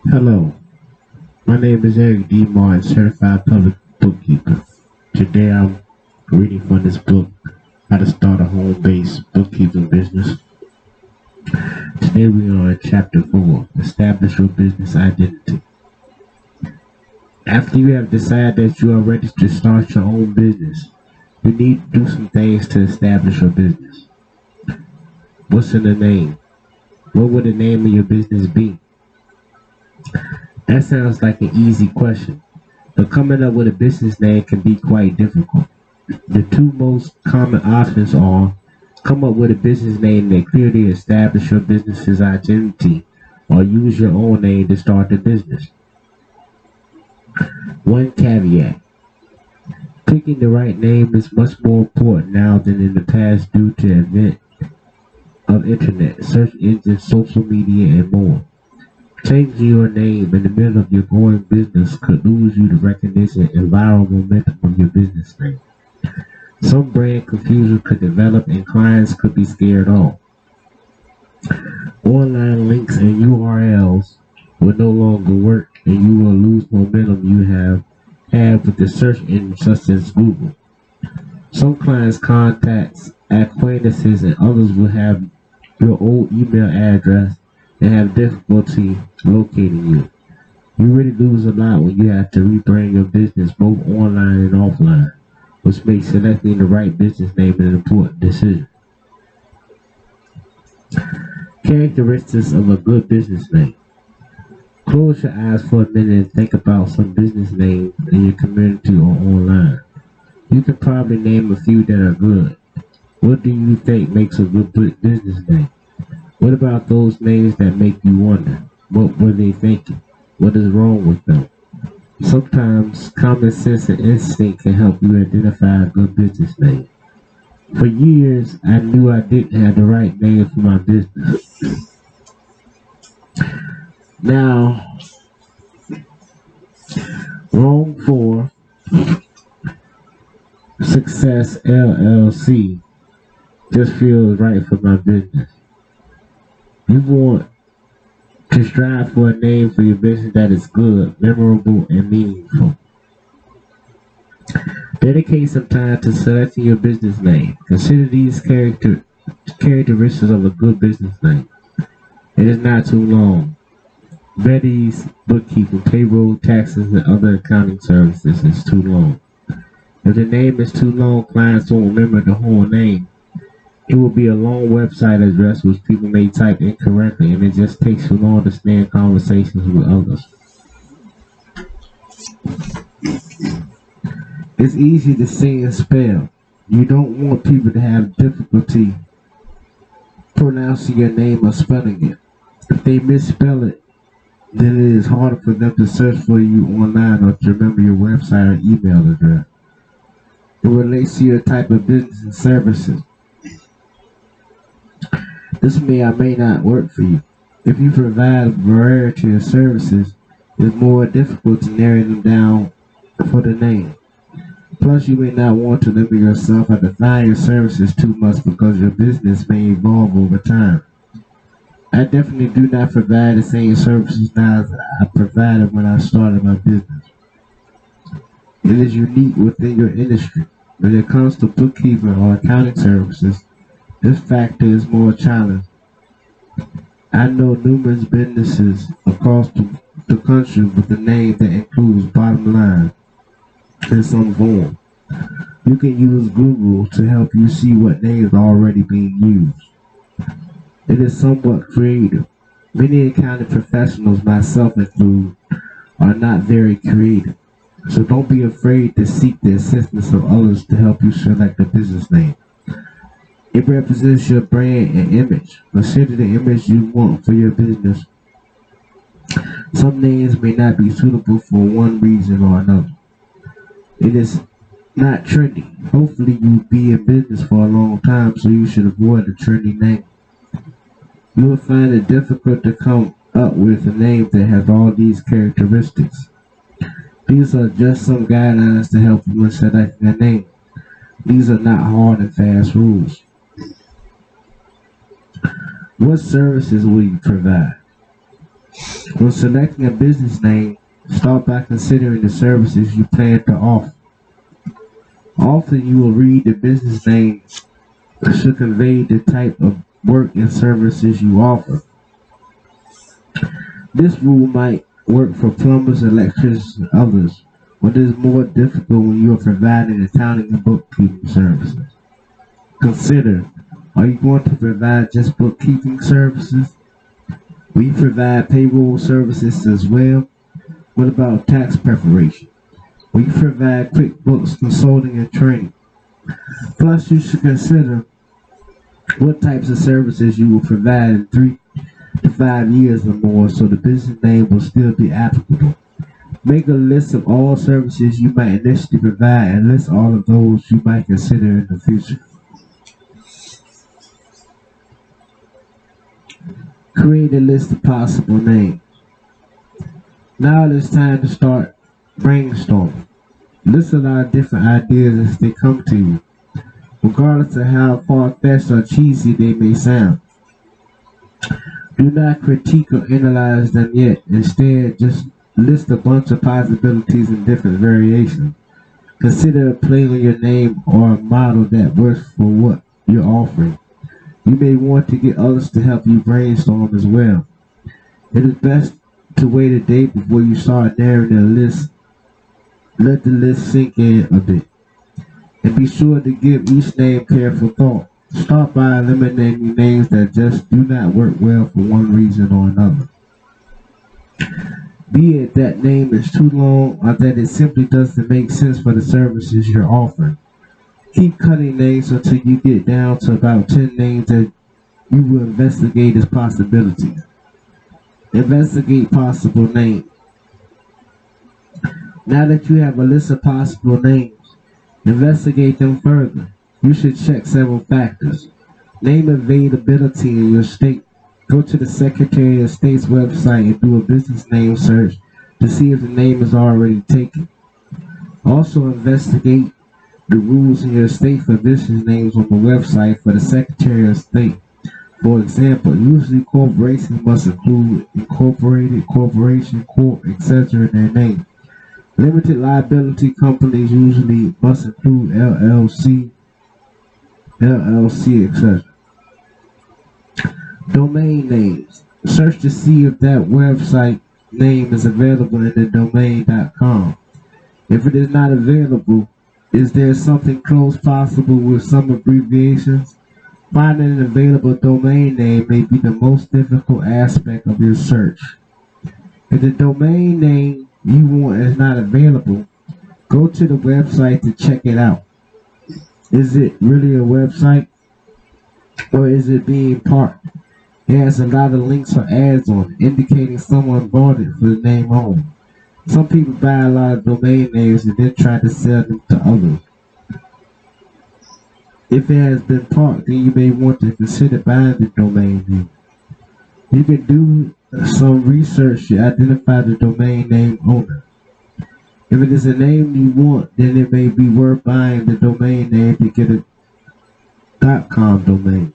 Hello, my name is Eric D. Martin, certified public bookkeeper. Today I'm reading from this book, How to Start a Home-Based Bookkeeping Business. Today we are in Chapter 4, Establish Your Business Identity. After you have decided that you are ready to start your own business, you need to do some things to establish your business. What's in the name? What would the name of your business be? That sounds like an easy question, but coming up with a business name can be quite difficult. The two most common options are come up with a business name that clearly establishes your business's identity or use your own name to start the business. One caveat. Picking the right name is much more important now than in the past due to the advent of internet, search engines, social media, and more. Changing your name in the middle of your growing business could lose you the recognition and viral momentum of your business name. Some brand confusion could develop and clients could be scared off. Online links and URLs will no longer work and you will lose momentum you have had with the search engines such as Google. Some clients, contacts, acquaintances, and others will have your old email address and have difficulty locating you. You really lose a lot when you have to rebrand your business both online and offline, which makes selecting the right business name an important decision. Characteristics of a good business name. Close your eyes for a minute and think about some business names in your community or online. You can probably name a few that are good. What do you think makes a good business name? What about those names that make you wonder? What were they thinking? What is wrong with them? Sometimes common sense and instinct can help you identify a good business name. For years, I knew I didn't have the right name for my business. Now, Wrong for Success LLC just feels right for my business. You want to strive for a name for your business that is good, memorable, and meaningful. Dedicate some time to selecting your business name. Consider these characteristics of a good business name. It is not too long. Betty's bookkeeping, payroll, taxes, and other accounting services is too long. If the name is too long, clients don't remember the whole name. It will be a long website address which people may type incorrectly, and it just takes too long to stay in conversations with others. It's easy to say and spell. You don't want people to have difficulty pronouncing your name or spelling it. If they misspell it, then it is harder for them to search for you online or to remember your website or email address. It relates to your type of business and services. This may or may not work for you. If you provide a variety of services, it's more difficult to narrow them down for the name. Plus, you may not want to limit yourself or define your services too much because your business may evolve over time. I definitely do not provide the same services now as I provided when I started my business. It is unique within your industry. When it comes to bookkeeping or accounting services, this factor is more challenging. I know numerous businesses across the country with a name that includes bottom line in some form. You can use Google to help you see what names are already being used. It is somewhat creative. Many accounting professionals, myself included, are not very creative. So don't be afraid to seek the assistance of others to help you select a business name. It represents your brand and image. Consider the image you want for your business. Some names may not be suitable for one reason or another. It is not trendy. Hopefully you'll be in business for a long time, so you should avoid a trendy name. You will find it difficult to come up with a name that has all these characteristics. These are just some guidelines to help you in selecting a name. These are not hard and fast rules. What services will you provide? When selecting a business name, start by considering the services you plan to offer. Often you will read the business name should convey the type of work and services you offer. This rule might work for plumbers, electricians, and others, but it is more difficult when you are providing accounting and bookkeeping services. Consider, are you going to provide just bookkeeping services? Will you provide payroll services as well? What about tax preparation? Will you provide QuickBooks consulting and training? Plus, you should consider what types of services you will provide in 3 to 5 years or more so the business name will still be applicable. Make a list of all services you might initially provide and list all of those you might consider in the future. Create a list of possible names. Now it is time to start brainstorming. List a lot of different ideas as they come to you, regardless of how far-fetched or cheesy they may sound. Do not critique or analyze them yet. Instead, just list a bunch of possibilities and different variations. Consider a play on your name or a model that works for what you're offering. You may want to get others to help you brainstorm as well. It is best to wait a day before you start narrowing the list. Let the list sink in a bit. And be sure to give each name careful thought. Start by eliminating names that just do not work well for one reason or another. Be it that name is too long or that it simply doesn't make sense for the services you're offering. Keep cutting names until you get down to about 10 names that you will investigate as possibilities. Investigate possible names. Now that you have a list of possible names, investigate them further. You should check several factors. Name availability in your state. Go to the Secretary of State's website and do a business name search to see if the name is already taken. Also investigate the rules in your state for business names on the website for the Secretary of State. For example, usually corporations must include incorporated, corporation, corp, etc. in their name. Limited liability companies usually must include LLC, etc. Domain names. Search to see if that website name is available in the domain.com. If it is not available, is there something close possible with some abbreviations? Finding an available domain name may be the most difficult aspect of your search. If the domain name you want is not available, go to the website to check it out. Is it really a website? Or is it being parked? It has a lot of links or ads on it, indicating someone bought it for the name only. Some people buy a lot of domain names and then try to sell them to others. If it has been parked, then you may want to consider buying the domain name. You can do some research to identify the domain name owner. If it is a name you want, then it may be worth buying the domain name to get a .com domain.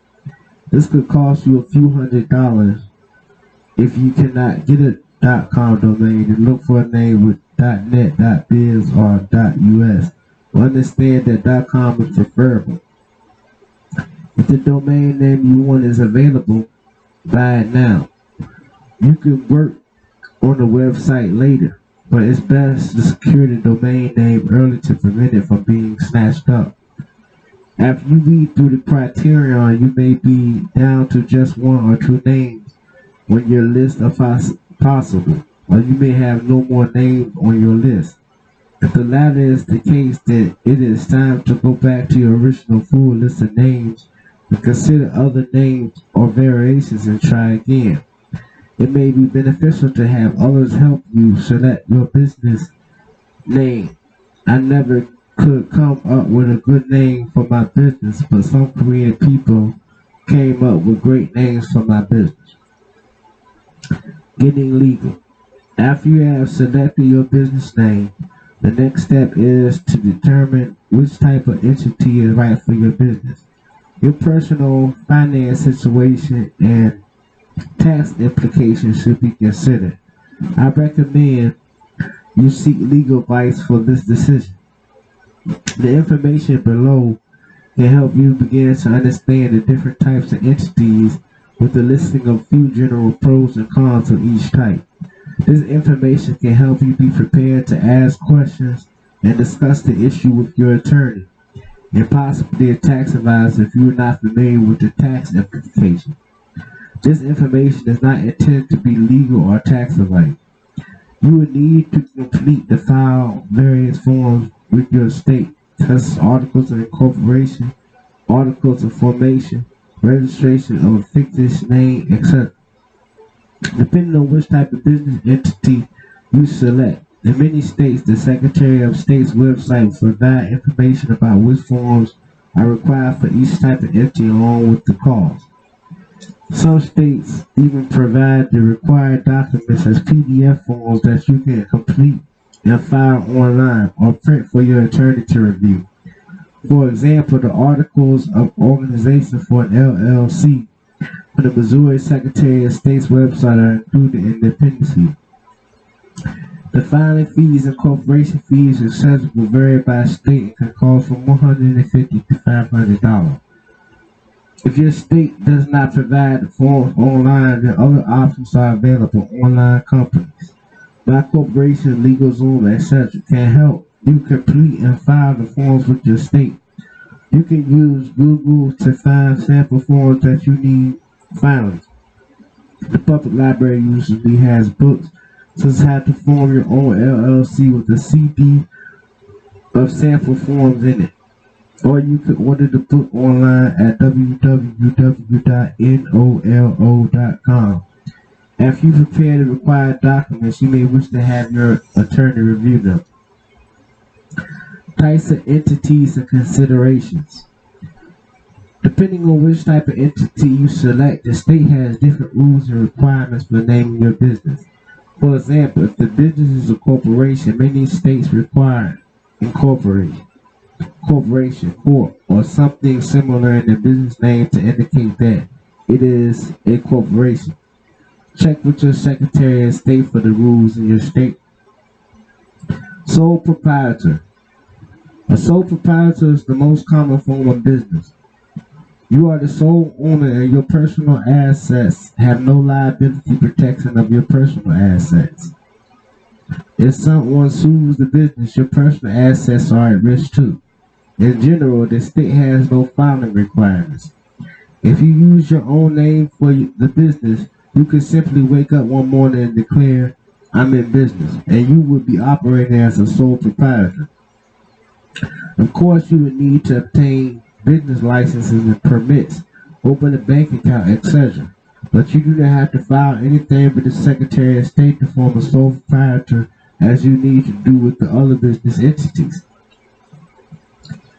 This could cost you a few $100s. If you cannot get a .com domain, then look for a name with .net, .biz, or .us. Understand that .com is preferable. If the domain name you want is available, buy it now. You can work on the website later, but it's best to secure the domain name early to prevent it from being snatched up. After you read through the criterion, you may be down to just one or two names on your list of possible, or you may have no more names on your list. If the latter is the case, then it is time to go back to your original full list of names and consider other names or variations and try again. It may be beneficial to have others help you select your business name. I never could come up with a good name for my business, but some creative people came up with great names for my business. Getting legal. After you have selected your business name, the next step is to determine which type of entity is right for your business. Your personal finance situation and Tax implications should be considered. I recommend you seek legal advice for this decision. The information below can help you begin to understand the different types of entities with a listing of few general pros and cons of each type. This information can help you be prepared to ask questions and discuss the issue with your attorney and possibly a tax advisor if you are not familiar with the tax implications. This information is not intended to be legal or tax advice. You will need to complete the file various forms with your state, such as articles of incorporation, articles of formation, registration of a fictitious name, etc. Depending on which type of business entity you select. In many states, the Secretary of State's website will provide information about which forms are required for each type of entity along with the cost. Some states even provide the required documents as PDF forms that you can complete and file online or print for your attorney to review. For example, the articles of organization for an LLC on the Missouri Secretary of State's website are included in the appendices. The filing fees and corporation fees etc. will vary by state and can cost from $150 to $500. If your state does not provide the forms online, then other options are available. Online companies, My Corporation, LegalZoom, etc. can help you complete and file the forms with your state. You can use Google to find sample forms that you need filing. The public library usually has books, such as how to form your own LLC with a CD of sample forms in it. Or you can order the book online at www.nolo.com. After you prepare the required documents, you may wish to have your attorney review them. Types of entities and considerations. Depending on which type of entity you select, the state has different rules and requirements for naming your business. For example, if the business is a corporation, many states require corporation, corp, or something similar in the business name to indicate that it is a corporation. Check with your Secretary of State for the rules in your state. Sole proprietor. A sole proprietor is the most common form of business. You are the sole owner and your personal assets have no liability protection of your personal assets. If someone sues the business, your personal assets are at risk too. In general, the state has no filing requirements. If you use your own name for the business, you can simply wake up one morning and declare, "I'm in business," and you would be operating as a sole proprietor. Of course, you would need to obtain business licenses and permits, open a bank account, etc. But you do not have to file anything with the Secretary of State to form a sole proprietor as you need to do with the other business entities.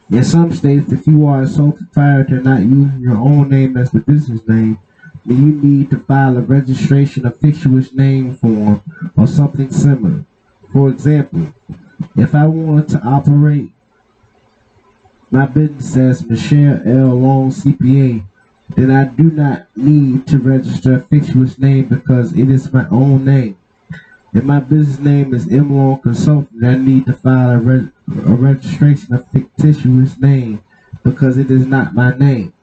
In some states, if you are a sole proprietor not using your own name as the business name, then you need to file a registration of fictitious name form or something similar. For example, if I wanted to operate my business as Michelle L. Long CPA, then I do not need to register a fictitious name because it is my own name. If my business name is M. Long Consultant, I need to file a registration of fictitious name because it is not my name.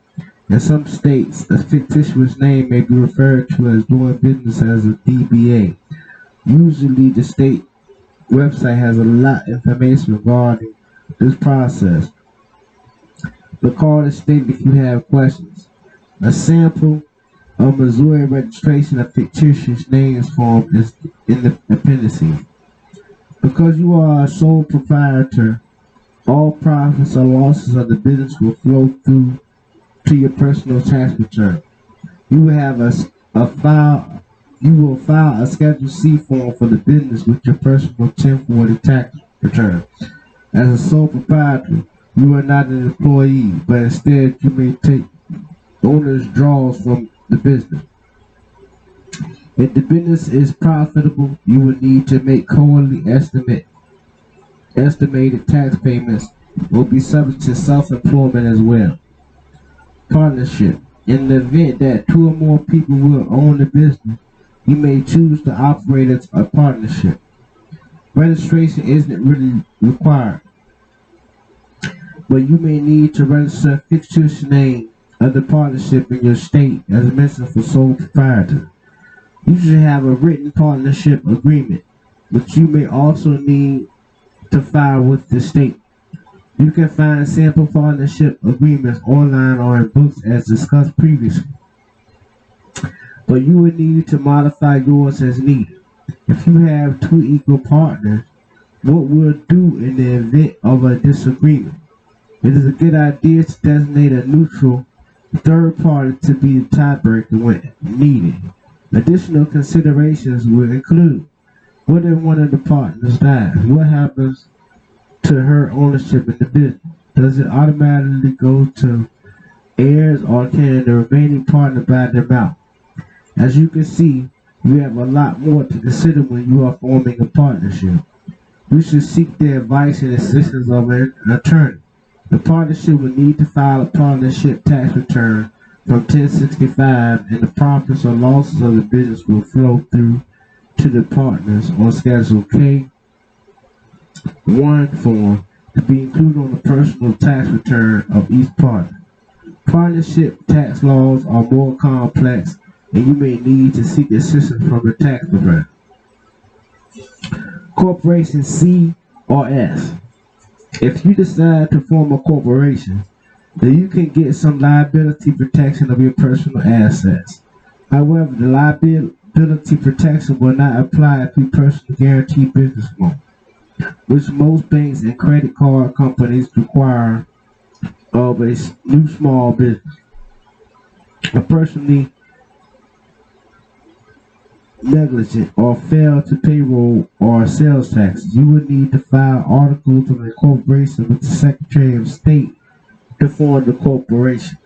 In some states, a fictitious name may be referred to as doing business as a DBA. Usually, the state website has a lot of information regarding this process. But call the state if you have questions. A sample of Missouri registration of fictitious names form is in the appendices. Because you are a sole proprietor, all profits or losses of the business will flow through to your personal tax return. You will have a file. You will file a Schedule C form for the business with your personal 1040 tax return. As a sole proprietor, you are not an employee, but instead you may take owner's draws from the business. If the business is profitable, you will need to make quarterly estimated tax payments will be subject to self-employment as well. Partnership. In the event that two or more people will own the business, you may choose to operate as a partnership. Registration isn't really required, but you may need to register a fictitious name of the partnership in your state as mentioned for sole proprietor. You should have a written partnership agreement, but you may also need to file with the state. You can find sample partnership agreements online or in books as discussed previously, but you will need to modify yours as needed. If you have two equal partners, what we'll do in the event of a disagreement? It is a good idea to designate a neutral third party to be the tiebreaker when needed. Additional considerations will include: what if one of the partners dies? What happens to her ownership in the business? Does it automatically go to heirs or can the remaining partner buy them out? As you can see, you have a lot more to consider when you are forming a partnership. You should seek the advice and assistance of an attorney. The partnership will need to file a partnership tax return from 1065 and the profits or losses of the business will flow through to the partners on Schedule K-1 form to be included on the personal tax return of each partner. Partnership tax laws are more complex and you may need to seek assistance from the tax provider. Corporation C or S. If you decide to form a corporation, then you can get some liability protection of your personal assets. However, the liability protection will not apply if you personally guarantee business loan, which most banks and credit card companies require of a new small business. A personally negligent or fail to payroll or sales taxes, you will need to file articles of incorporation with the Secretary of State to form the corporation.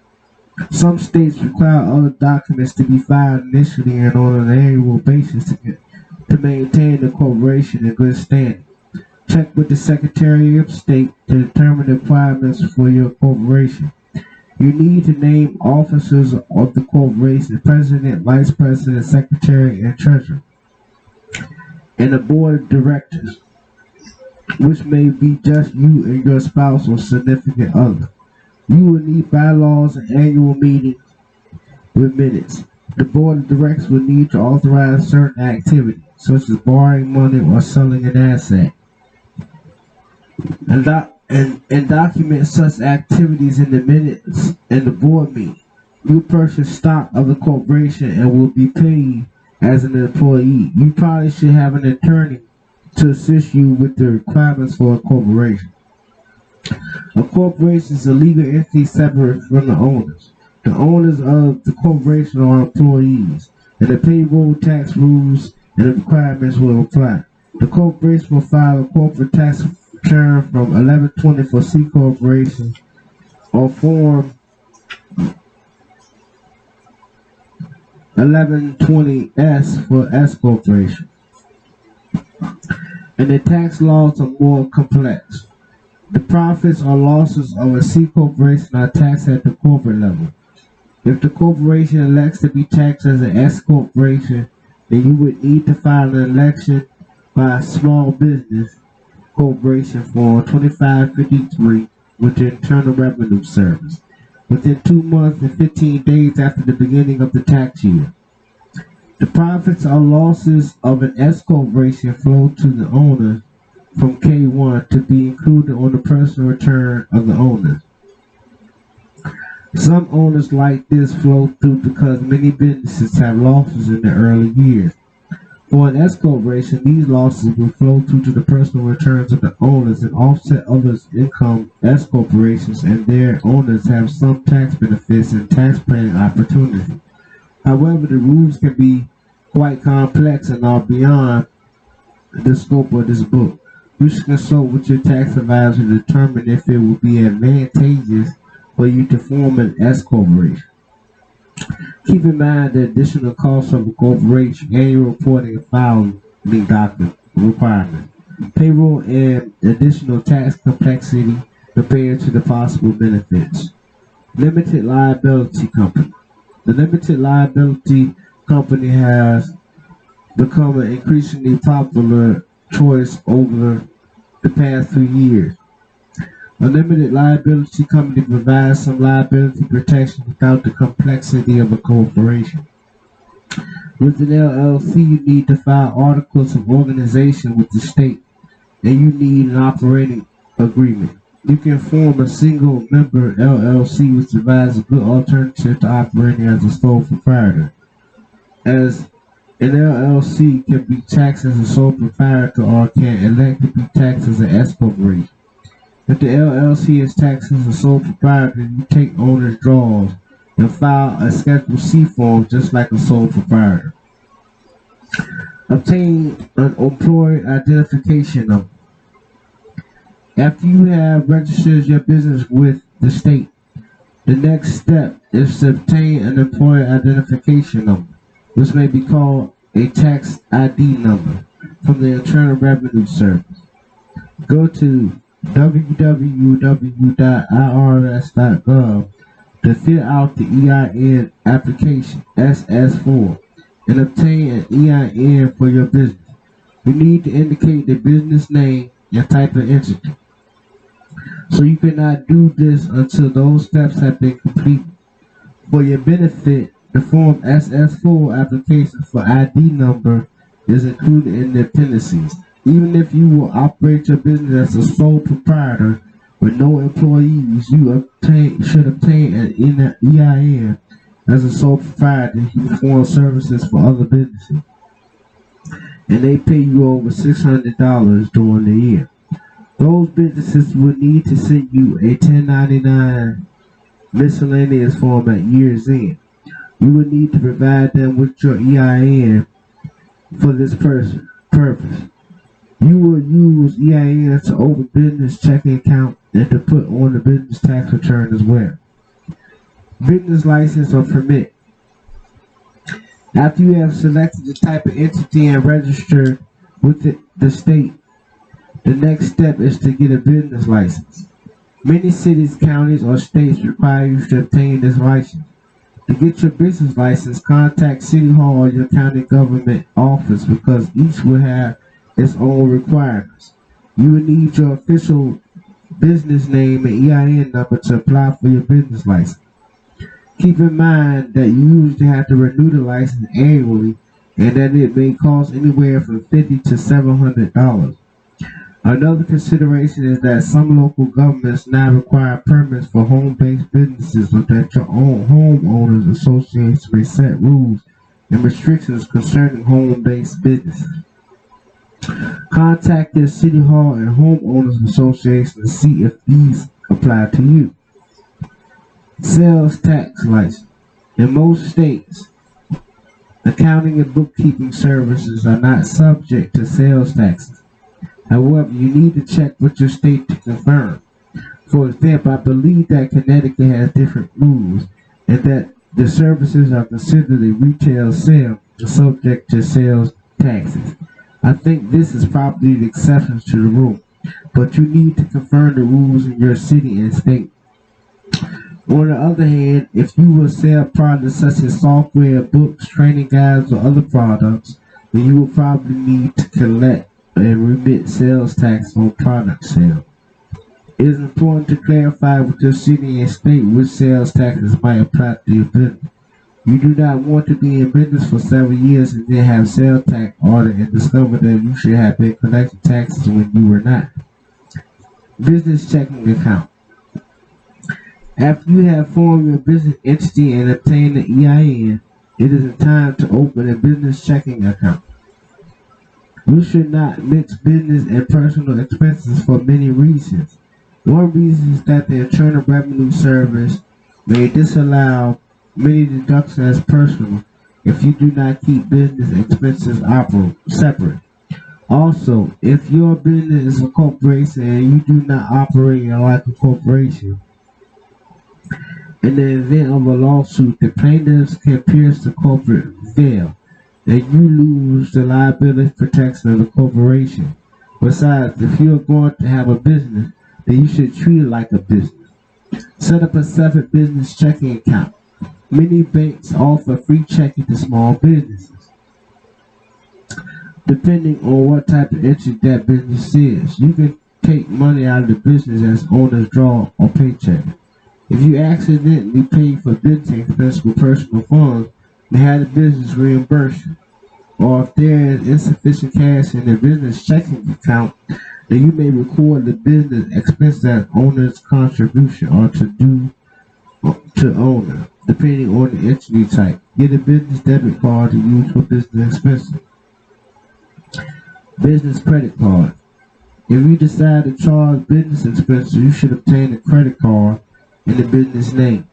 Some states require other documents to be filed initially and on an annual basis to maintain the corporation in good standing. Check with the Secretary of State to determine the requirements for your corporation. You need to name officers of the corporation: president, vice president, secretary, and treasurer, and a board of directors, which may be just you and your spouse or significant other. You will need bylaws and annual meetings with minutes. The board of directors will need to authorize certain activities, such as borrowing money or selling an asset, and document such activities in the minutes and the board meeting. You purchase stock of the corporation and will be paid as an employee. You probably should have an attorney to assist you with the requirements for a corporation. A corporation is a legal entity separate from the owners. The owners of the corporation are employees, and the payroll tax rules and the requirements will apply. The corporation will file a corporate tax return from 1120 for C corporation or Form 1120S for S corporation. And the tax laws are more complex. The profits or losses of a C corporation are taxed at the corporate level. If the corporation elects to be taxed as an S corporation, then you would need to file an election by a small business corporation form 2553 with the Internal Revenue Service within 2 months and 15 days after the beginning of the tax year. The profits or losses of an S corporation flow to the owner from K1 to be included on the personal return of the owners. Some owners like this flow through because many businesses have losses in the early years. For an S corporation, these losses will flow through to the personal returns of the owners and offset others' income. S corporations and their owners have some tax benefits and tax planning opportunities. However, the rules can be quite complex and are beyond the scope of this book. You should consult with your tax advisor to determine if it will be advantageous for you to form an S corporation. Keep in mind the additional costs of a corporation, annual reporting and filing document requirements, payroll, and additional tax complexity compared to the possible benefits. Limited liability company. The limited liability company has become an increasingly popular choice over the past few years. A limited liability company provides some liability protection without the complexity of a corporation. With an LLC, you need to file articles of organization with the state, and you need an operating agreement. You can form a single member LLC, which provides a good alternative to operating as a sole proprietor, as an LLC can be taxed as a sole proprietor or can elect to be taxed as an S corporation. If the LLC is taxed as a sole proprietor, you take owner's draws and file a Schedule C form just like a sole proprietor. Obtain an employee identification number. After you have registered your business with the state, the next step is to obtain an employee identification number, which may be called a tax ID number, from the Internal Revenue Service. Go to www.irs.gov to fill out the EIN application SS4 and obtain an EIN for your business. You need to indicate the business name and type of entity. So you cannot do this until those steps have been completed. For your benefit, the Form SS4 application for ID number is included in the appendices. Even if you will operate your business as a sole proprietor with no employees, you should obtain an EIN as a sole proprietor. You perform services for other businesses, and they pay you over $600 during the year. Those businesses will need to send you a 1099 miscellaneous form at year's end. You will need to provide them with your EIN for this purpose. You will use EIN to open business checking account and to put on the business tax return as well. Business license or permit. After you have selected the type of entity and registered with the state, the next step is to get a business license. Many cities, counties, or states require you to obtain this license. To get your business license, contact City Hall or your county government office because each will have its own requirements. You will need your official business name and EIN number to apply for your business license. Keep in mind that you usually have to renew the license annually and that it may cost anywhere from $50 to $700. Another consideration is that some local governments now require permits for home-based businesses or that your own homeowners associations may set rules and restrictions concerning home-based businesses. Contact your City Hall and homeowners association to see if these apply to you. Sales tax license. In most states, accounting and bookkeeping services are not subject to sales taxes. However, you need to check with your state to confirm. For example, I believe that Connecticut has different rules and that the services are considered a retail sale and subject to sales taxes. I think this is probably the exception to the rule, but you need to confirm the rules in your city and state. On the other hand, if you will sell products such as software, books, training guides, or other products, then you will probably need to collect and remit sales tax on product sale. It is important to clarify with your city and state which sales taxes might apply to your business. You do not want to be in business for several years and then have sales tax audit and discover that you should have been collecting taxes when you were not. Business checking account. After you have formed your business entity and obtained the EIN, it is time to open a business checking account. You should not mix business and personal expenses for many reasons. One reason is that the Internal Revenue Service may disallow many deductions as personal if you do not keep business expenses separate. Also, if your business is a corporation and you do not operate like a corporation, in the event of a lawsuit, the plaintiffs can pierce the corporate veil and you lose the liability protection of the corporation. Besides, if you are going to have a business, then you should treat it like a business. Set up a separate business checking account. Many banks offer free checking to small businesses. Depending on what type of entry that business is, you can take money out of the business as owner's draw or paycheck. If you accidentally pay for business expense with personal funds, they have the business reimburse you. Or if there is insufficient cash in the business checking account, then you may record the business expense as owner's contribution or to owner, depending on the entity type. Get a business debit card to use for business expenses. Business credit card. If you decide to charge business expenses, you should obtain a credit card in the business name.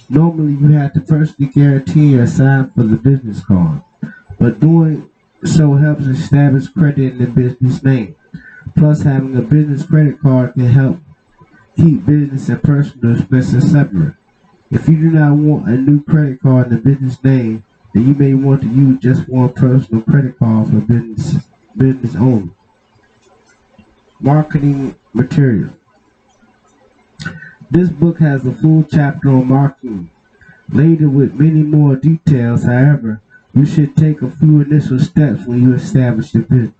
Normally, you have to personally guarantee or sign for the business card, but doing so helps establish credit in the business name. Plus, having a business credit card can help keep business and personal expenses separate. If you do not want a new credit card in the business name, then you may want to use just one personal credit card for business only. Marketing material. This book has a full chapter on marketing, later with many more details. However, you should take a few initial steps when you establish your business.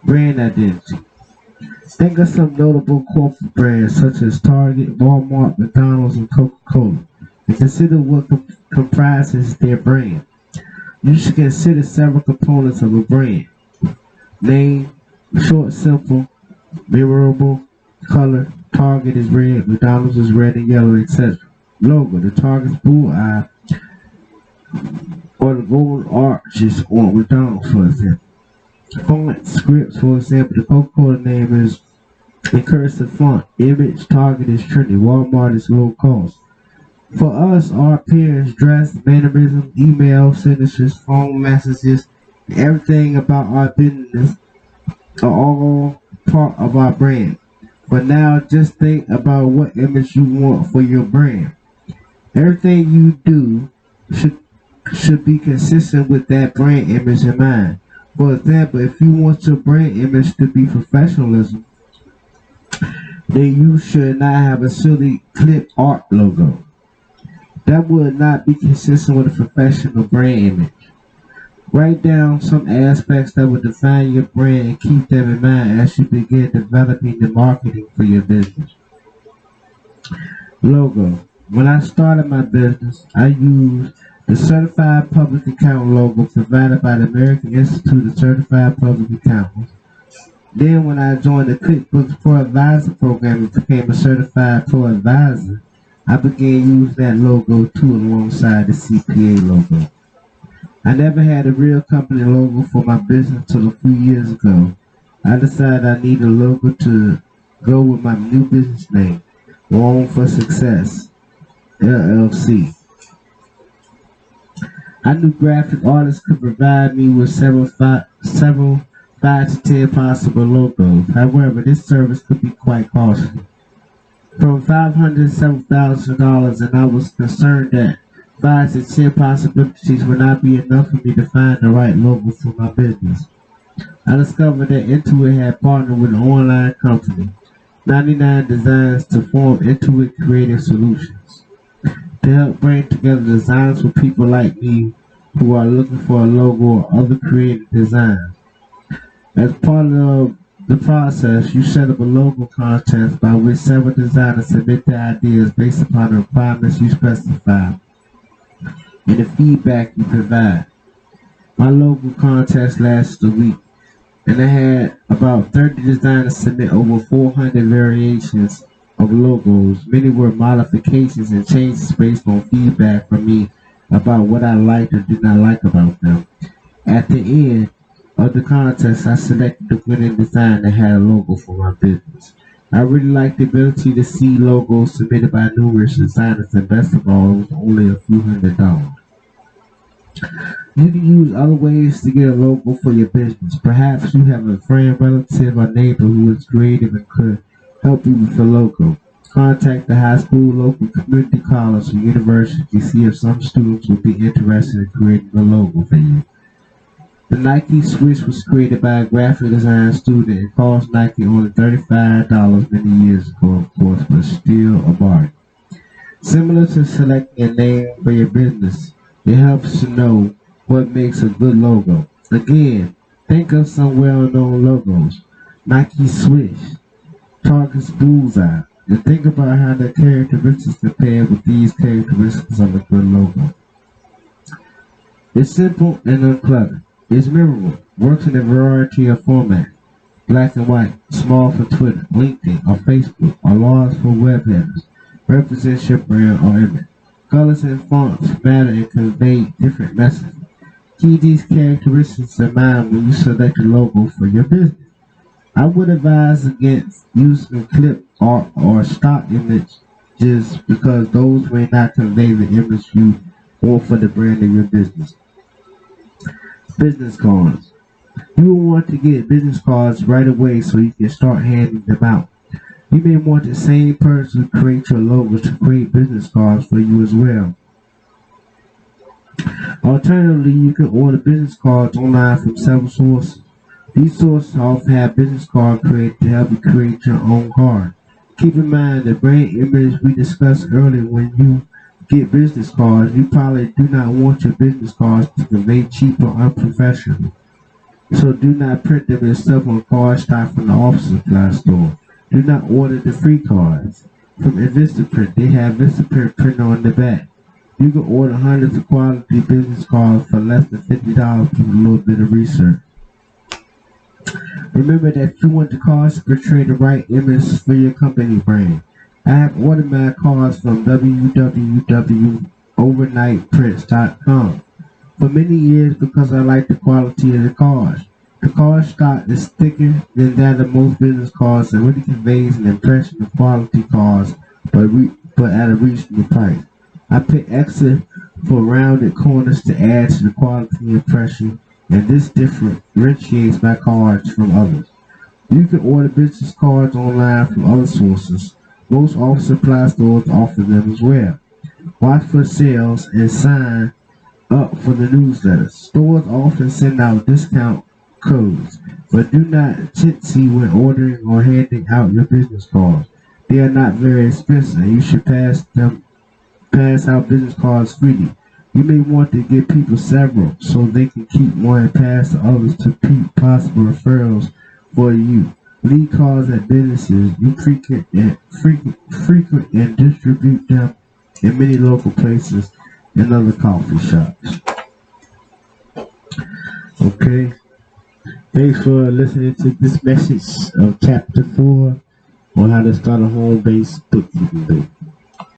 Brand identity. Think of some notable corporate brands such as Target, Walmart, McDonald's, and Coca-Cola, and consider what comprises their brand. You should consider several components of a brand: name, short, simple, memorable, color. Target is red, McDonald's is red and yellow, etc. Logo. The Target's bullseye or the golden arches on McDonald's, for example. Font, scripts, for example, the Coca-Cola name is in cursive font. Image, Target is trendy. Walmart is low cost. For us, our appearance, dress, mannerism, email, signatures, phone messages, and everything about our business are all part of our brand. But now just think about what image you want for your brand. Everything you do should be consistent with that brand image in mind. For example, if you want your brand image to be professionalism, then you should not have a silly clip art logo. That would not be consistent with a professional brand image. Write down some aspects that will define your brand and keep them in mind as you begin developing the marketing for your business. Logo. When I started my business, I used the Certified Public Accountant logo provided by the American Institute of Certified Public Accountants. Then when I joined the QuickBooks Pro Advisor program and became a Certified Pro Advisor, I began using that logo too alongside the CPA logo. I never had a real company logo for my business until a few years ago. I decided I need a logo to go with my new business name, Long for Success, LLC. I knew graphic artists could provide me with several 5 to 10 possible logos. However, this service could be quite costly. From $500 to $7,000, and I was concerned that 5 to 10 possibilities would not be enough for me to find the right logo for my business. I discovered that Intuit had partnered with an online company, 99 Designs, to form Intuit Creative Solutions, to help bring together designs for people like me who are looking for a logo or other creative designs. As part of the process, you set up a logo contest by which several designers submit their ideas based upon the requirements you specify and the feedback you provide. My logo contest lasted a week, and I had about 30 designers submit over 400 variations of logos. Many were modifications and changes based on feedback from me about what I liked or did not like about them. At the end of the contest, I selected the winning design that had a logo for my business. I really liked the ability to see logos submitted by numerous designers, and best of all, it was only a few $100s. You can use other ways to get a logo for your business. Perhaps you have a friend, relative, or neighbor who is creative and could help you with a logo. Contact the high school, local community college, or university to see if some students would be interested in creating a logo for you. The Nike switch was created by a graphic design student and cost Nike only $35 many years ago, of course, but still a bargain. Similar to selecting a name for your business, it helps to know what makes a good logo. Again, think of some well-known logos. Nike Swish, Target's Bullseye, and think about how the characteristics compare with these characteristics of a good logo. It's simple and uncluttered. It's memorable, works in a variety of formats. Black and white, small for Twitter, LinkedIn, or Facebook, or large for web headers. Represents your brand or image. Colors and fonts matter and convey different messages. Keep these characteristics in mind when you select a logo for your business. I would advise against using clip art or stock images because those may not convey the image you want for the brand of your business. Business cards. You will want to get business cards right away so you can start handing them out. You may want the same person who creates your logo to create business cards for you as well. Alternatively, you can order business cards online from several sources. These sources often have business cards created to help you create your own card. Keep in mind the brand image we discussed earlier. When you get business cards, you probably do not want your business cards to convey cheap or unprofessional. So do not print them yourself on card stock from the office supply store. Do not order the free cards from Vistaprint. They have Vistaprint printed on the back. You can order hundreds of quality business cards for less than $50 with a little bit of research. Remember that if you want the cards to portray the right image for your company brand. I have ordered my cards from www.overnightprints.com for many years because I like the quality of the cards. The card stock is thicker than that of most business cards and really conveys an impression of quality cards, but at a reasonable price. I pay extra for rounded corners to add to the quality impression, and this differentiates my cards from others. You can order business cards online from other sources. Most office supply stores offer them as well. Watch for sales and sign up for the newsletters. Stores often send out discount codes, but do not chintzy when ordering or handing out your business cards. They are not very expensive, and you should pass out business cards freely. You may want to give people several so they can keep one and pass to others to keep possible referrals for you. Leave cards at businesses you frequent and distribute them in many local places and other coffee shops. Okay. Thanks for listening to this message of Chapter 4 on how to start a home-based bookkeeping business.